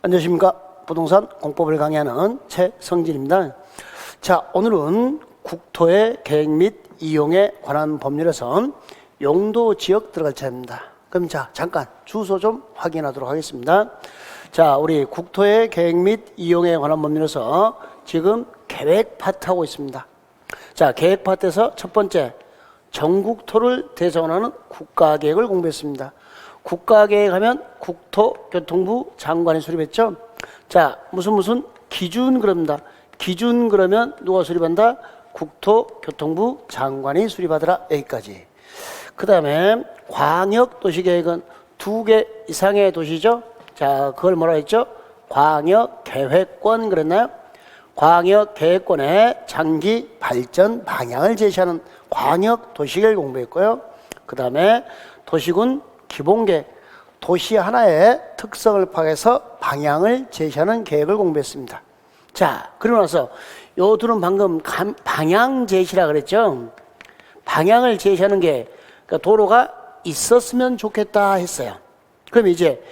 안녕하십니까. 부동산 공법을 강의하는 최성진입니다. 자, 오늘은 국토의 계획 및 이용에 관한 법률에서 용도 지역 들어갈 차례입니다. 그럼 자, 잠깐 주소 좀 확인하도록 하겠습니다. 자, 우리 국토의 계획 및 이용에 관한 법률에서 지금 계획 파트 하고 있습니다. 자, 계획 파트에서 첫 번째, 전국토를 대상으로 국가계획을 공부했습니다. 국가계획 하면 국토교통부 장관이 수립했죠. 자, 무슨 기준 그럽니다. 기준 그러면 누가 수립한다? 국토교통부 장관이 수립하더라. 여기까지. 그 다음에 광역도시계획은 2개 이상의 도시죠. 자, 그걸 뭐라 했죠? 광역계획권 그랬나요? 광역계획권의 장기 발전 방향을 제시하는 광역도시계획을 공부했고요. 그 다음에 도시군 기본계획, 도시 하나의 특성을 파악해서 방향을 제시하는 계획을 공부했습니다. 자, 그러고 나서 요 둘은 방금 방향 제시라 그랬죠. 방향을 제시하는 게 그러니까 도로가 있었으면 좋겠다 했어요. 그럼 이제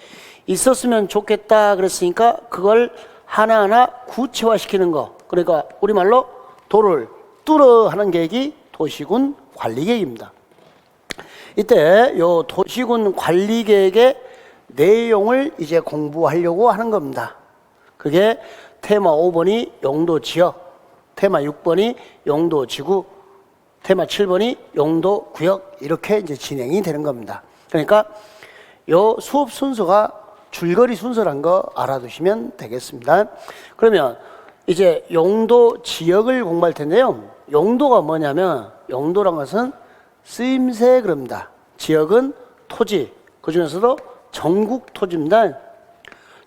있었으면 좋겠다 그랬으니까 그걸 하나하나 구체화시키는 거, 그러니까 우리말로 도로를 뚫어 하는 계획이 도시군 관리계획입니다. 이때 요 도시군 관리계획의 내용을 이제 공부하려고 하는 겁니다. 그게 테마 5번이 용도지역, 테마 6번이 용도지구, 테마 7번이 용도구역, 이렇게 이제 진행이 되는 겁니다. 그러니까 요 수업 순서가 줄거리 순서란 거 알아두시면 되겠습니다. 그러면 이제 용도지역을 공부할 텐데요. 용도가 뭐냐면 용도란 것은 쓰임새 그럽니다. 지역은 토지, 그 중에서도 전국토지입니다.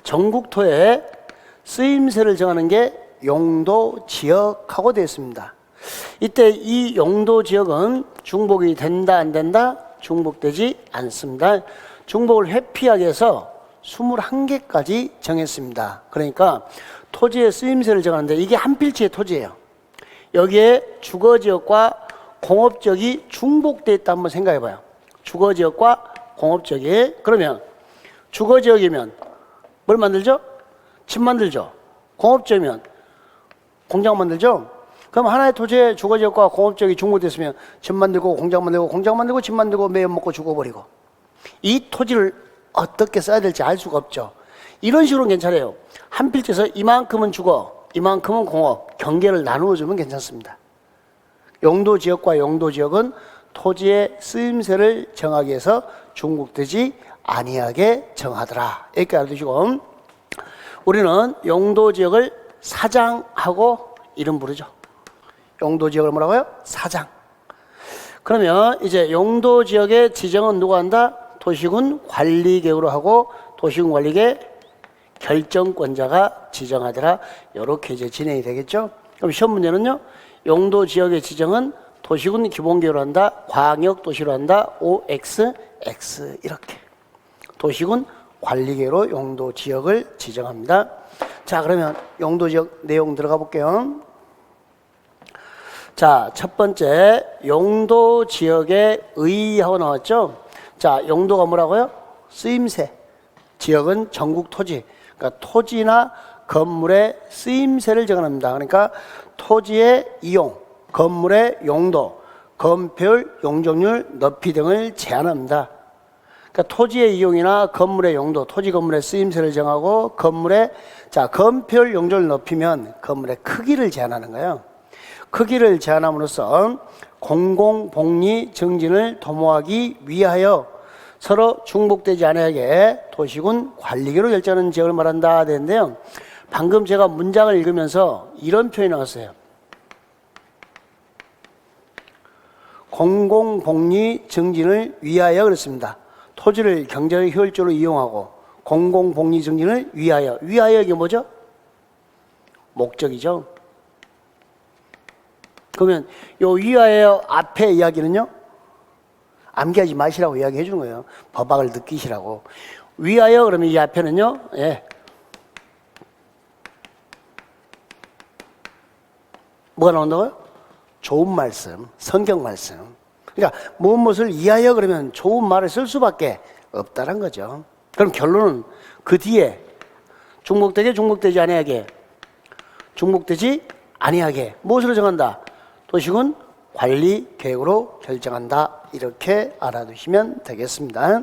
전국토의 쓰임새를 정하는 게 용도지역하고 되어 있습니다. 이때 이 용도지역은 중복이 된다 안 된다? 중복되지 않습니다. 중복을 회피하기 위해서 21개까지 정했습니다. 그러니까 토지의 쓰임새를 정하는데 이게 한 필지의 토지예요. 여기에 주거지역과 공업지역이 중복되어 있다 한번 생각해 봐요. 주거지역과 공업지역이. 그러면 주거지역이면 뭘 만들죠? 집 만들죠. 공업지역이면 공장 만들죠. 그럼 하나의 토지에 주거지역과 공업지역이 중복됐으면 집 만들고 공장 만들고 공장 만들고 집 만들고 매연 먹고 죽어버리고, 이 토지를 어떻게 써야 될지 알 수가 없죠. 이런 식으로는 괜찮아요. 한 필지에서 이만큼은 주거, 이만큼은 공업, 경계를 나누어 주면 괜찮습니다. 용도지역과 용도지역은 토지의 쓰임새를 정하기 위해서 중복되지 아니하게 정하더라. 이렇게 알아두시고, 우리는 용도지역을 사장하고 이름 부르죠. 용도지역을 뭐라고요? 사장. 그러면 이제 용도지역의 지정은 누가 한다? 도시군 관리계획으로 하고 도시군 관리계획 결정권자가 지정하더라. 이렇게 이제 진행이 되겠죠. 그럼 시험 문제는요, 용도지역의 지정은 도시군 기본계획으로 한다, 광역도시로 한다, OXX 이렇게 도시군 관리계획으로 용도지역을 지정합니다. 자, 그러면 용도지역 내용 들어가 볼게요. 자, 첫 번째 용도지역의 의의하고 나왔죠. 자, 용도가 뭐라고요? 쓰임새. 지역은 전국토지, 그러니까 토지나 건물의 쓰임새를 정합니다. 그러니까 토지의 이용, 건물의 용도, 건폐율, 용적률, 높이 등을 제한합니다. 그러니까 토지의 이용이나 건물의 용도, 토지 건물의 쓰임새를 정하고 건물의 건폐율, 용적률을 높이면 건물의 크기를 제한하는 거예요. 크기를 제한함으로써 공공복리 증진을 도모하기 위하여 서로 중복되지 않게 도시군 관리계획으로 결정하는 지역을 말한다 되는데요. 방금 제가 문장을 읽으면서 이런 표현이 나왔어요. 공공복리 증진을 위하여 그랬습니다. 토지를 경제적 효율적으로 이용하고 공공복리 증진을 위하여. 위하여 이게 뭐죠? 목적이죠. 그러면 요 위하여 앞에 이야기는요, 암기하지 마시라고 이야기해 주는 거예요. 법학을 느끼시라고. 위하여 그러면 이 앞에는요, 예, 뭐가 나온다고요? 좋은 말씀, 성경 말씀. 그러니까 무엇을 위하여 그러면 좋은 말을 쓸 수밖에 없다는 거죠. 그럼 결론은 그 뒤에 중복되게 중복되지 아니하게. 중복되지 아니하게. 무엇으로 정한다? 도시군 관리 계획으로 결정한다. 이렇게 알아두시면 되겠습니다.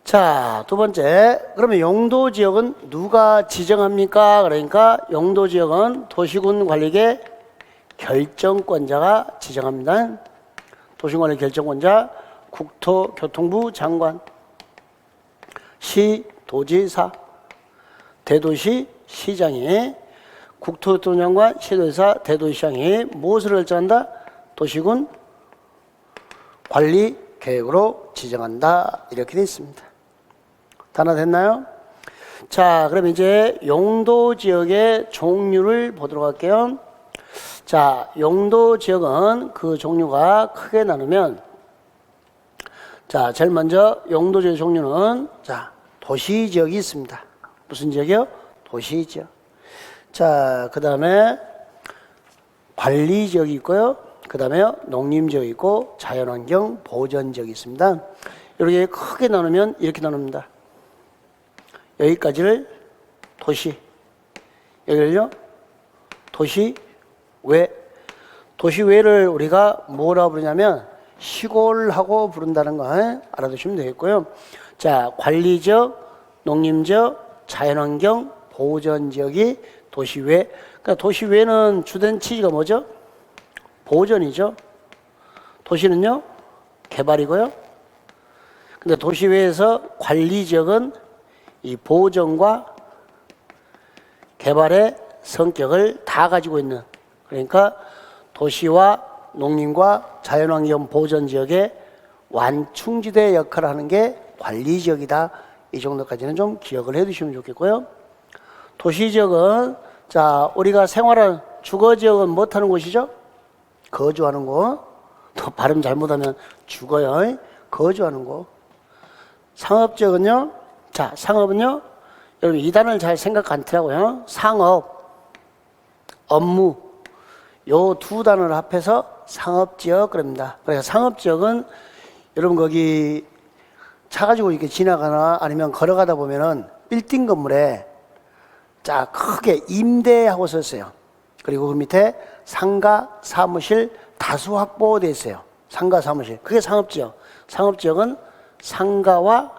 자, 두 번째. 그러면 용도 지역은 누가 지정합니까? 그러니까 용도 지역은 도시군 관리계 결정권자가 지정합니다. 도시군 관리 결정권자 국토교통부 장관, 시도지사, 대도시 시장이 국토교통부 장관, 시도지사, 대도시장이 무엇을 결정한다? 도시군 관리 계획으로 지정한다. 이렇게 되어 있습니다. 다 하나 됐나요? 자, 그럼 이제 용도 지역의 종류를 보도록 할게요. 자, 용도 지역은 그 종류가 크게 나누면, 자, 제일 먼저 용도 지역 종류는, 자, 도시 지역이 있습니다. 무슨 지역이요? 도시 지역. 자, 그 다음에 관리 지역이 있고요. 그 다음에 농림 지역이 있고 자연환경 보전 지역이 있습니다. 이렇게 크게 나누면 이렇게 나눕니다. 여기까지를 도시, 여기를요 도시 외. 도시 외를 우리가 뭐라고 부르냐면 시골하고 부른다는 거 알아두시면 되겠고요. 자, 관리지역, 농림지역, 자연환경 보전지역이 도시 외. 그러니까 도시 외는 주된 취지가 뭐죠? 보전이죠. 도시는요 개발이고요. 근데 도시 외에서 관리지역은 이 보전과 개발의 성격을 다 가지고 있는, 그러니까 도시와 농림과 자연환경 보전지역의 완충지대 역할을 하는 게 관리지역이다. 이 정도까지는 좀 기억을 해 두시면 좋겠고요. 도시지역은, 자, 우리가 생활하는 주거지역은 못하는 곳이죠? 거주하는 곳. 또 발음 잘못하면 죽어요. 거주하는 곳. 상업지역은요, 자, 상업은요, 여러분 이 단어를 잘 생각 안 하더라고요. 상업, 업무, 요 두 단어를 합해서 상업지역 그럽니다. 그러니까 상업지역은 여러분 거기 차 가지고 이렇게 지나가나 아니면 걸어가다 보면은 빌딩 건물에 자 크게 임대하고 썼어요. 그리고 그 밑에 상가, 사무실 다수 확보되어 있어요. 상가, 사무실. 그게 상업지역. 상업지역은 상가와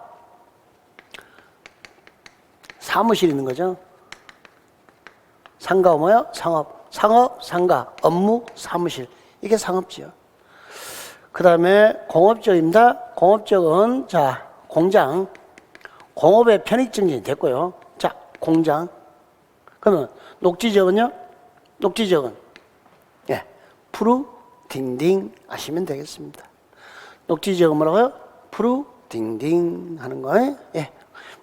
사무실이 있는 거죠. 상가가 뭐야? 상업. 상업, 상가, 업무, 사무실. 이게 상업지역. 그 다음에 공업지역입니다. 공업지역은, 자, 공장. 공업의 편익증진이 됐고요. 자, 공장. 그러면 녹지지역은요? 녹지지역은, 예, 푸르, 딩딩 하시면 되겠습니다. 녹지지역은 뭐라고요? 푸르, 딩딩 하는 거예요. 예.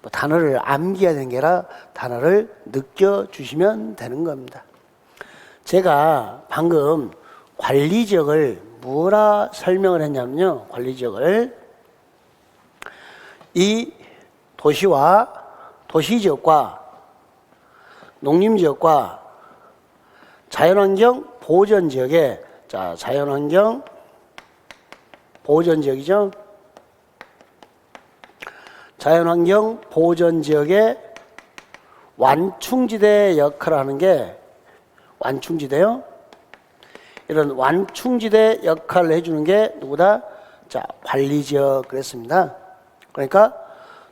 뭐 단어를 암기해야 되는 게 아니라 단어를 느껴주시면 되는 겁니다. 제가 방금 관리지역을 뭐라 설명을 했냐면요. 관리지역을 이 도시와 도시지역과 농림지역과 자연환경 보전지역에, 자, 자연환경 보전지역이죠. 자연환경 보전지역의 완충지대 역할을 하는 게 완충지대요. 이런 완충지대 역할을 해주는 게 누구다? 자, 관리지역 그랬습니다. 그러니까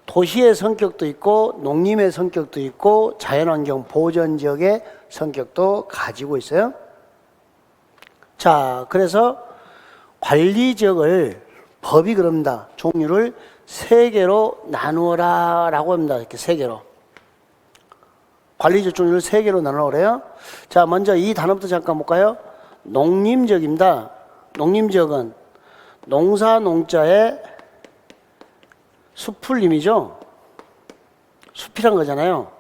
도시의 성격도 있고 농림의 성격도 있고 자연환경 보전지역의 성격도 가지고 있어요. 자, 그래서 관리지역을 법이 그럽니다. 종류를 세 개로 나누어라 라고 합니다. 이렇게 세 개로. 관리지역 종류를 세 개로 나누어 그래요. 자, 먼저 이 단어부터 잠깐 볼까요? 농림지역입니다. 농림지역은 농사 농자의 숲풀림이죠. 숲이란 거잖아요.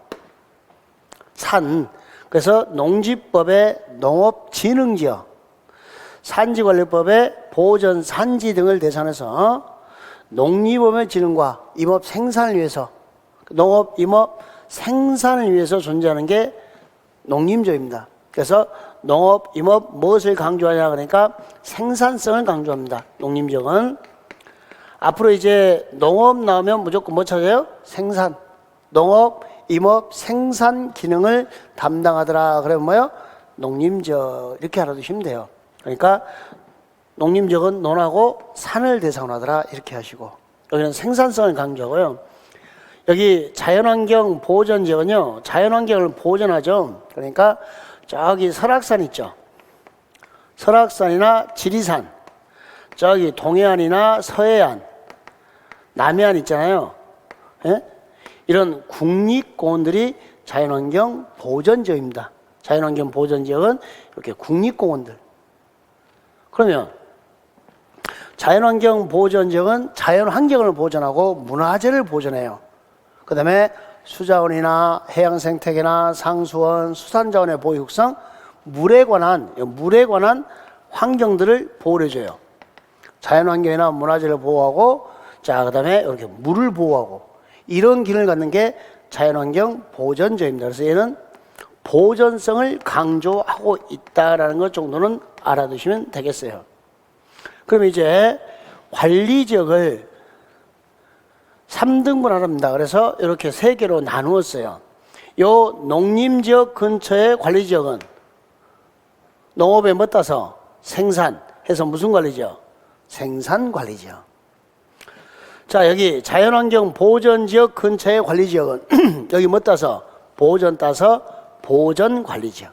산. 그래서 농지법의 농업진흥지역, 산지관리법의 보전 산지 등을 대상해서 농림업의 진흥과 임업 생산을 위해서, 농업, 임업 생산을 위해서 존재하는 게 농림지역입니다. 그래서 농업, 임업 무엇을 강조하냐 그러니까 생산성을 강조합니다. 농림지역은. 앞으로 이제 농업 나오면 무조건 뭐 찾아요? 생산. 농업, 임업, 생산 기능을 담당하더라. 그러면 뭐요? 농림적 이렇게 알아두시면 돼요. 그러니까 농림적은 논하고 산을 대상으로 하더라 이렇게 하시고, 여기는 생산성을 강조하고요. 여기 자연환경 보존지역은요, 자연환경을 보존하죠. 그러니까 저기 설악산 있죠. 설악산이나 지리산, 저기 동해안이나 서해안, 남해안 있잖아요. 예? 이런 국립공원들이 자연환경 보존지역입니다. 자연환경 보존지역은 이렇게 국립공원들. 그러면 자연환경 보존지역은 자연환경을 보존하고 문화재를 보존해요. 그 다음에 수자원이나 해양생태계나 상수원, 수산자원의 보호 육성, 물에 관한 환경들을 보호해줘요. 자연환경이나 문화재를 보호하고, 자, 그 다음에 이렇게 물을 보호하고, 이런 기능을 갖는 게 자연환경 보존지역입니다. 그래서 얘는 보존성을 강조하고 있다라는 것 정도는 알아두시면 되겠어요. 그럼 이제 관리지역을 3등분 합니다. 그래서 이렇게 3개로 나누었어요. 요 농림지역 근처의 관리지역은 농업에 맞따서 생산해서 무슨 관리지역? 생산관리지역. 자, 여기 자연환경 보존지역 근처의 관리지역은 여기 맞따서 보존 따서 보존관리지역.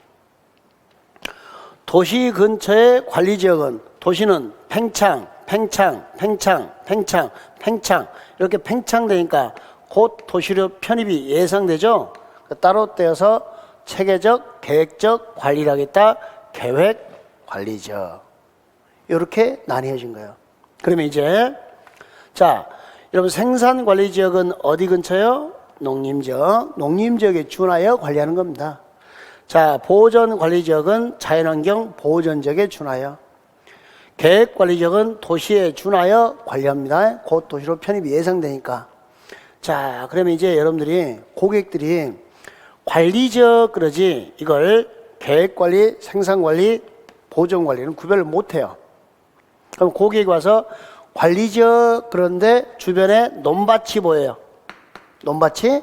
도시 근처의 관리지역은 도시는 팽창 이렇게 팽창되니까 곧 도시로 편입이 예상되죠. 따로 떼어서 체계적, 계획적 관리를 하겠다. 계획관리지역. 이렇게 나뉘어진 거예요. 그러면 이제 자, 여러분 생산관리지역은 어디 근처요? 농림지역. 농림지역에 준하여 관리하는 겁니다. 자, 보존관리지역은 자연환경 보존지역에 준하여, 계획관리지역은 도시에 준하여 관리합니다. 곧 도시로 편입이 예상되니까. 자, 그러면 이제 여러분들이, 고객들이 관리지역 그러지 이걸 계획관리, 생산관리, 보존관리는 구별을 못해요. 그럼 고객이 와서 관리지역 그런데 주변에 논밭이 보여요. 논밭이?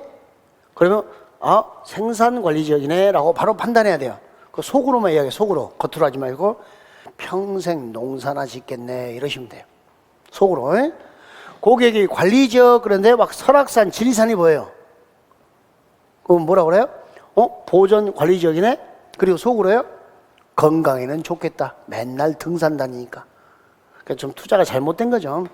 그러면 아, 생산관리지역이네 라고 바로 판단해야 돼요. 그 속으로만 이야기해. 속으로. 겉으로 하지 말고 평생 농사나 짓겠네 이러시면 돼요. 속으로. 에? 고객이 관리지역 그런데 막 설악산, 지리산이 보여요. 그럼 뭐라 그래요? 보존관리지역이네? 그리고 속으로요? 건강에는 좋겠다. 맨날 등산 다니니까. 그러니까 좀 투자가 잘못된 거죠.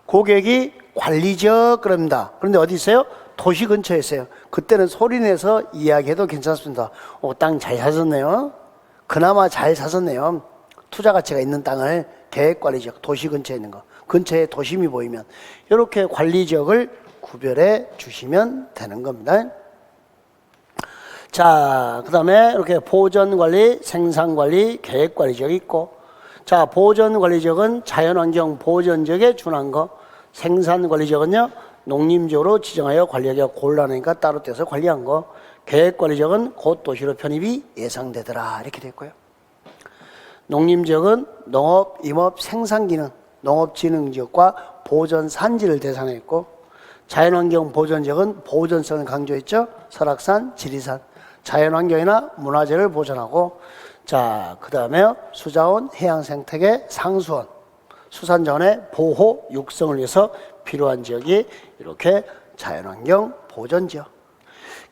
고객이 관리지역 그럽니다. 그런데 어디 있어요? 도시 근처에 있어요. 그때는 소리내서 이야기해도 괜찮습니다. 땅 잘 사셨네요. 그나마 잘 사셨네요. 투자 가치가 있는 땅을 계획관리지역, 도시 근처에 있는 거, 근처에 도심이 보이면 이렇게 관리지역을 구별해 주시면 되는 겁니다. 자, 그 다음에 이렇게 보존관리, 생산관리, 계획관리지역이 있고, 자, 보존관리지역은 자연환경 보존지역에 준한 거, 생산관리지역은요 농림지역으로 지정하여 관리하기가 곤란하니까 따로 떼서 관리한 거, 계획관리지역은 곧 도시로 편입이 예상되더라 이렇게 됐고요. 농림지역은 농업, 임업, 생산기능, 농업진흥지역과 보존산지를 대상했고, 자연환경 보존지역은 보존성을 강조했죠. 설악산, 지리산, 자연환경이나 문화재를 보존하고, 자, 그 다음에 수자원, 해양생태계, 상수원, 수산자원의 보호, 육성을 위해서 필요한 지역이 이렇게 자연환경 보존지역.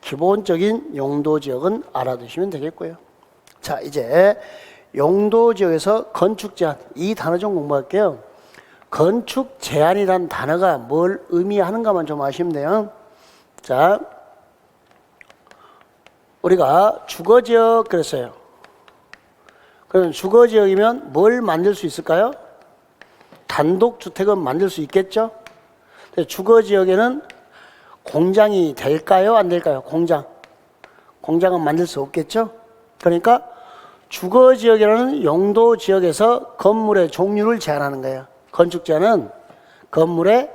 기본적인 용도지역은 알아두시면 되겠고요. 자, 이제 용도지역에서 건축제한, 이 단어 좀 공부할게요. 건축제한이란 단어가 뭘 의미하는가만 좀 아시면 돼요. 자, 우리가 주거지역 그랬어요. 그럼 주거지역이면 뭘 만들 수 있을까요? 단독주택은 만들 수 있겠죠? 주거지역에는 공장이 될까요? 안 될까요? 공장은 만들 수 없겠죠? 그러니까 주거지역이라는 용도지역에서 건물의 종류를 제한하는 거예요. 건축제한은 건물의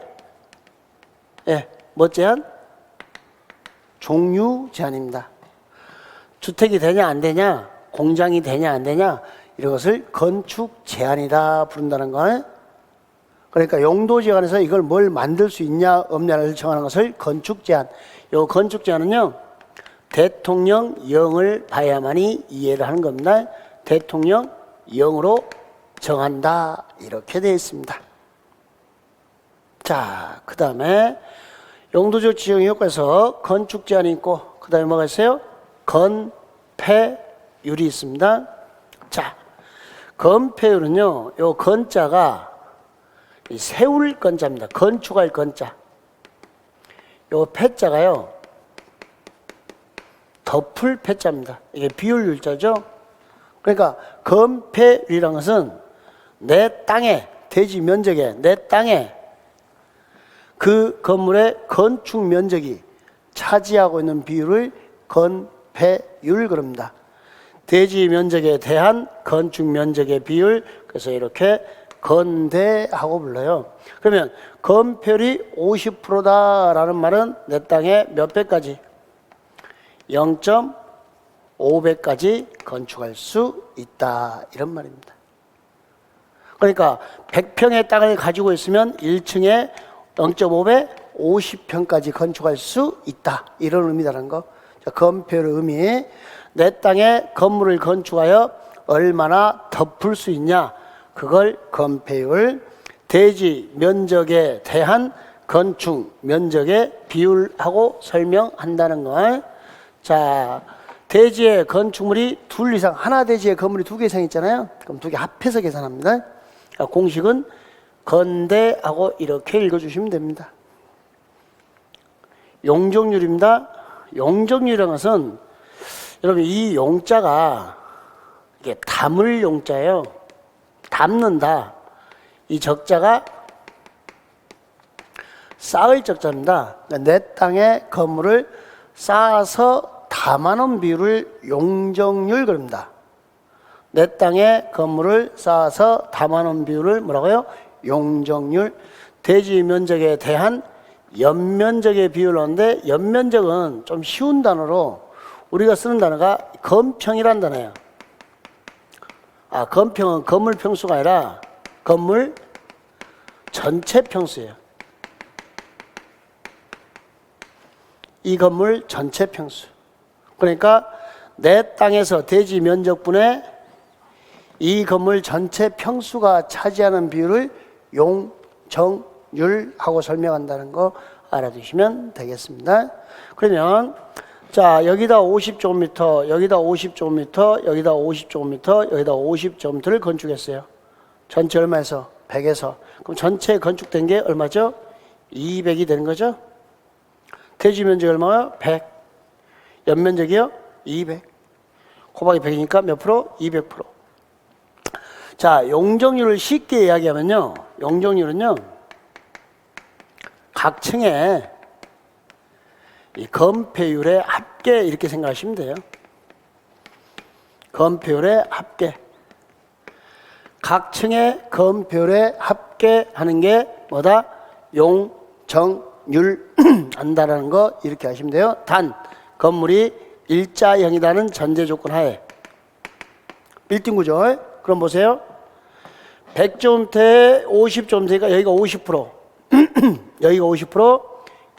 뭐 제한? 종류 제한입니다. 주택이 되냐 안 되냐, 공장이 되냐 안 되냐, 이런 것을 건축 제한이다 부른다는 거예요. 그러니까 용도지역 안에서 이걸 뭘 만들 수 있냐 없냐를 정하는 것을 건축제한. 요 건축제한은요, 대통령령을 봐야만이 이해를 하는 겁니다. 대통령령으로 정한다, 이렇게 되어 있습니다. 자, 그 다음에 용도지역 지정 효과에서 건축제한이 있고, 그 다음에 뭐가 있어요? 건폐율이 있습니다. 자, 건폐율은요, 요 건자가 세울 건자입니다. 건축할 건자. 요 패자가요, 덮을 패자입니다. 이게 비율 율자죠. 그러니까 건폐율이라는 것은 내 땅에, 대지 면적에, 내 땅에 그 건물의 건축 면적이 차지하고 있는 비율을 건폐율 그럽니다. 대지 면적에 대한 건축 면적의 비율, 그래서 이렇게 건대하고 불러요. 그러면 건폐율이 50%다라는 말은 내 땅에 몇 배까지? 0.5배까지 건축할 수 있다, 이런 말입니다. 그러니까 100평의 땅을 가지고 있으면 1층에 0.5배 50평까지 건축할 수 있다, 이런 의미라는 거. 자, 건폐율의 의미, 내 땅에 건물을 건축하여 얼마나 덮을 수 있냐, 그걸 건폐율, 대지 면적에 대한 건축 면적의 비율하고 설명한다는 걸. 자, 대지의 건축물이 둘 이상, 하나 대지의 건물이 2개 이상 있잖아요. 그럼 2개 합해서 계산합니다. 공식은 건대하고 이렇게 읽어주시면 됩니다. 용적률입니다. 용적률이라는 것은 여러분, 이 용자가 이게 담을 용자예요. 담는다. 이 적자가 쌓을 적자입니다. 내 땅에 건물을 쌓아서 담아놓은 비율을 용적률 그럽니다. 내 땅에 건물을 쌓아서 담아놓은 비율을 뭐라고요? 용적률. 대지 면적에 대한 연면적의 비율을 하는데, 연면적은 좀 쉬운 단어로 우리가 쓰는 단어가 건평이란 단어예요. 건평은 건물 평수가 아니라 건물 전체 평수예요. 이 건물 전체 평수. 그러니까 내 땅에서 대지 면적분의 이 건물 전체 평수가 차지하는 비율을 용적률하고 설명한다는 거 알아두시면 되겠습니다. 그러면 자, 여기다 50제곱미터, 여기다 50제곱미터, 여기다 50제곱미터, 여기다 50제곱미터를 건축했어요. 전체 얼마에서? 100에서. 그럼 전체 건축된 게 얼마죠? 200이 되는 거죠? 대지 면적이 얼마요? 100. 연면적이요? 200. 곱하기 100이니까 몇 프로? 200%. 자, 용적률을 쉽게 이야기하면요, 용적률은요, 각 층에 이 건폐율의 합계, 이렇게 생각하시면 돼요. 건폐율의 합계. 각 층의 건폐율의 합계하는 게 뭐다? 용적률 한다라는 거, 이렇게 하시면 돼요. 단, 건물이 일자형이라는 전제 조건 하에. 빌딩 구조. 그럼 보세요. 100제곱미터에 50제곱미터니까 여기가 50%, 여기가 50%,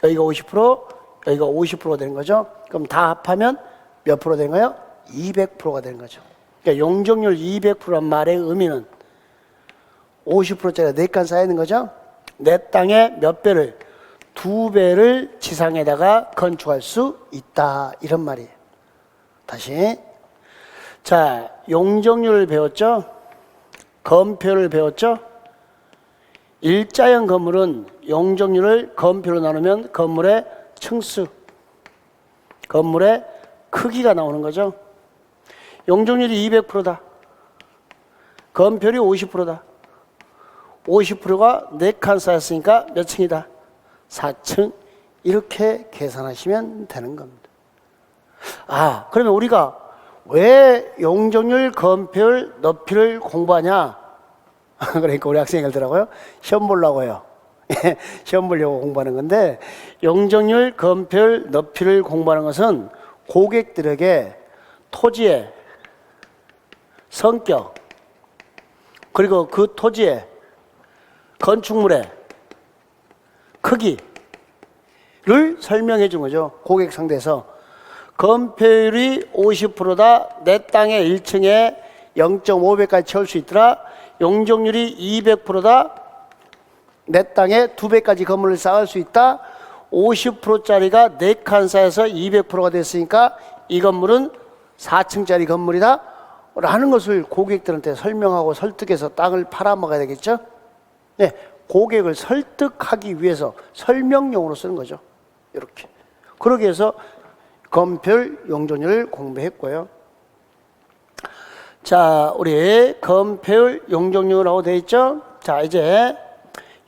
여기가 50%, 여기가 50%가 되는 거죠. 그럼 다 합하면 몇 프로 되는 거예요? 200%가 되는 거죠. 그러니까 용적률 200%란 말의 의미는 50%짜리가 4칸 쌓여 있는 거죠. 내 땅에 몇 배를? 2배를 지상에다가 건축할 수 있다, 이런 말이에요. 다시. 자, 용적률을 배웠죠? 건폐율을 배웠죠? 일자형 건물은 용적률을 건폐로 나누면 건물의 층수, 건물의 크기가 나오는 거죠. 용적률이 200%다. 건폐율이 50%다. 50%가 4칸 쌓였으니까 몇 층이다? 4층. 이렇게 계산하시면 되는 겁니다. 그러면 우리가 왜 용적률, 건폐율, 높이를 공부하냐? 그러니까 우리 학생이 그러더라고요. 시험 보려고 해요. 시험 보려고 공부하는 건데, 용적률, 건폐율, 높이를 공부하는 것은 고객들에게 토지의 성격, 그리고 그 토지의 건축물의 크기를 설명해 준 거죠. 고객 상대에서 건폐율이 50%다. 내 땅의 1층에 0.5배까지 채울 수 있더라. 용적률이 200%다. 내 땅에 2배까지 건물을 쌓을 수 있다. 50%짜리가 4칸 쌓여서 200%가 됐으니까 이 건물은 4층짜리 건물이다 라는 것을 고객들한테 설명하고 설득해서 땅을 팔아먹어야 되겠죠. 네, 고객을 설득하기 위해서 설명용으로 쓰는 거죠. 이렇게. 그러기 위해서 건폐율, 용적률을 공부했고요. 자, 우리 건폐율, 용적률하고 되어 있죠. 자, 이제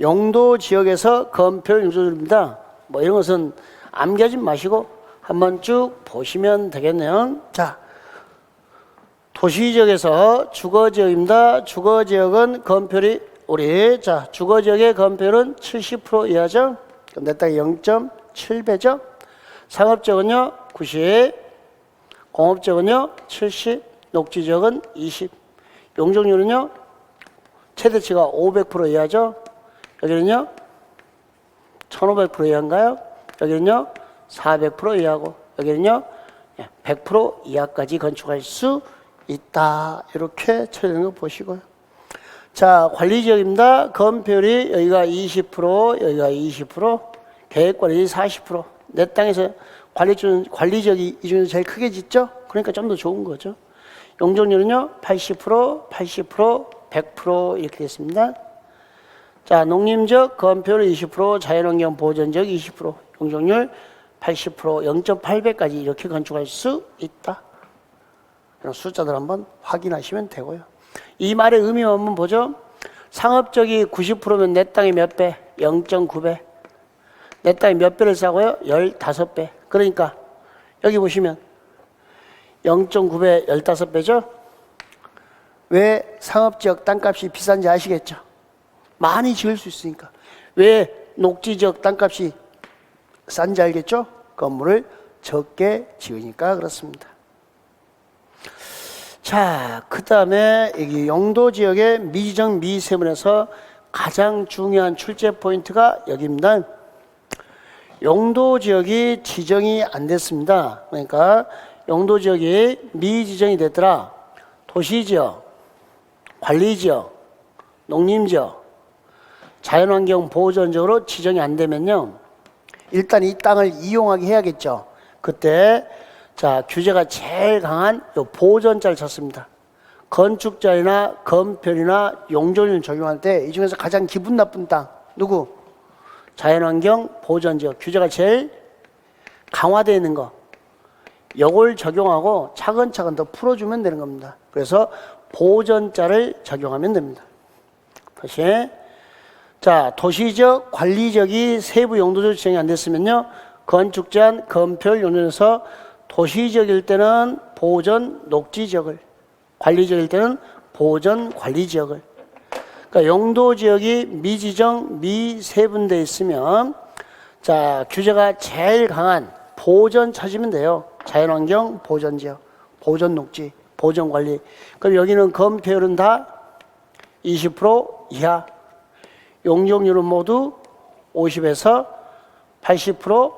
용도 지역에서 건폐율, 용적률입니다. 뭐 이런 것은 암기하지 마시고 한번 쭉 보시면 되겠네요. 자, 도시지역에서 주거지역입니다. 주거지역은 건폐율이 자, 주거지역의 건폐율은 70% 이하죠. 그럼 내 땅이 0.7배죠. 상업지역은요 90, 공업지역은요 70, 녹지지역은 20. 용적률은요 최대치가 500% 이하죠. 여기는요 1500% 이하인가요? 여기는요 400% 이하고 여기는요 100% 이하까지 건축할 수 있다. 이렇게 처리되는 거 보시고요. 자, 관리지역입니다. 건폐율이 여기가 20%, 여기가 20%, 계획관리 40%. 내 땅에서 관리지역이 이 중에서 제일 크게 짓죠? 그러니까 좀 더 좋은 거죠. 용적률은요 80%, 80%, 100% 이렇게 됐습니다. 자, 농림지역 건폐율 20%, 자연환경 보전지역 20%, 용적률 80%, 0.8배까지 이렇게 건축할 수 있다. 이런 숫자들 한번 확인하시면 되고요. 이 말의 의미만 한번 보죠. 상업적이 90%면 내 땅이 몇 배? 0.9배. 내 땅이 몇 배를 싸고요? 15배. 그러니까 여기 보시면 0.9배, 15배죠? 왜 상업지역 땅값이 비싼지 아시겠죠? 많이 지을 수 있으니까. 왜 녹지지역 땅값이 싼지 알겠죠? 건물을 적게 지으니까 그렇습니다. 자, 그 다음에 여기 용도지역의 미지정 미세분에서 가장 중요한 출제 포인트가 여기입니다. 용도지역이 지정이 안 됐습니다. 그러니까 용도지역이 미지정이 됐더라. 도시지역, 관리지역, 농림지역, 자연환경 보전지역으로 지정이 안 되면요, 일단 이 땅을 이용하게 해야겠죠. 그때 자, 규제가 제일 강한 요 보전자를 쳤습니다. 건축자이나 건폐율이나 용적률 적용할 때 이 중에서 가장 기분 나쁜 땅 누구? 자연환경 보전지역. 규제가 제일 강화되어 있는 거, 요걸 적용하고 차근차근 더 풀어주면 되는 겁니다. 그래서 보전자를 적용하면 됩니다. 다시, 자, 도시지역, 관리지역이 세부 용도적 지정이 안 됐으면요, 건축 제한, 건폐율 용도에서 도시지역일 때는 보전 녹지지역을, 관리지역일 때는 보전 관리지역을. 그러니까 용도지역이 미지정, 미세분되어 있으면 자, 규제가 제일 강한 보전 찾으면 돼요. 자연환경 보전지역, 보전녹지, 보전관리. 그럼 여기는 건폐율은 다 20% 이하, 용적률은 모두 50에서 80%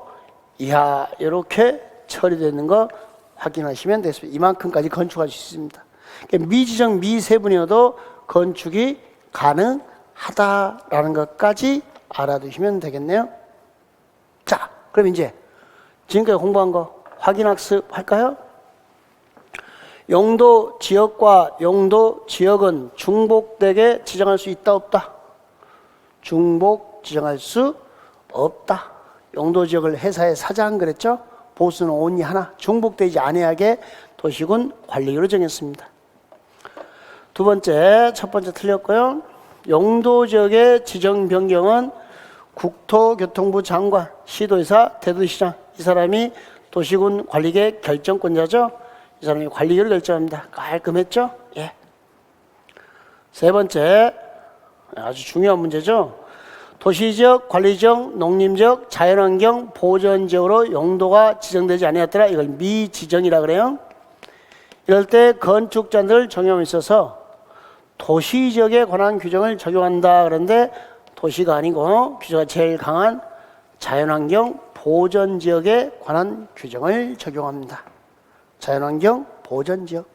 이하, 이렇게 처리되는 거 확인하시면 되겠습니다. 이만큼까지 건축할 수 있습니다. 그러니까 미지정 미세분이어도 건축이 가능하다라는 것까지 알아두시면 되겠네요. 자, 그럼 이제 지금까지 공부한 거 확인학습 할까요? 용도 지역과 용도 지역은 중복되게 지정할 수 있다 없다? 중복 지정할 수 없다. 용도 지역을 회사의 사장 그랬죠? 보수는 온이 하나, 중복되지 아니하게 도시군 관리로 정했습니다. 두 번째, 첫 번째 틀렸고요. 용도 지역의 지정 변경은 국토교통부 장관, 시도의사, 대도시장, 이 사람이 도시군 관리계 결정권자죠. 이 사람이 관리계를 결정합니다. 깔끔했죠? 예. 세 번째, 아주 중요한 문제죠. 도시지역, 관리지역, 농림지역, 자연환경, 보전지역으로 용도가 지정되지 아니었더라. 이걸 미지정이라 그래요. 이럴 때 건축자들 적용에 있어서 도시지역에 관한 규정을 적용한다. 그런데 도시가 아니고 규제가 제일 강한 자연환경 보전지역에 관한 규정을 적용합니다. 자연환경 보전지역.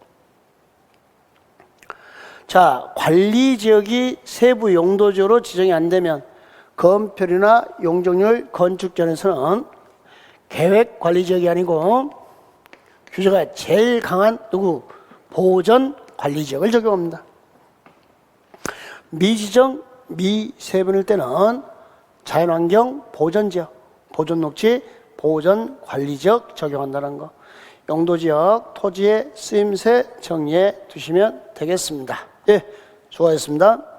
자, 관리지역이 세부 용도지역으로 지정이 안 되면 건폐율이나 용적률 건축전에서는 계획관리지역이 아니고 규제가 제일 강한 누구? 보전관리지역을 적용합니다. 미지정, 미세분일 때는 자연환경 보전지역, 보존녹지, 보전관리지역 적용한다는 거. 용도지역, 토지의 쓰임새 정리해 두시면 되겠습니다. 예, 수고하셨습니다.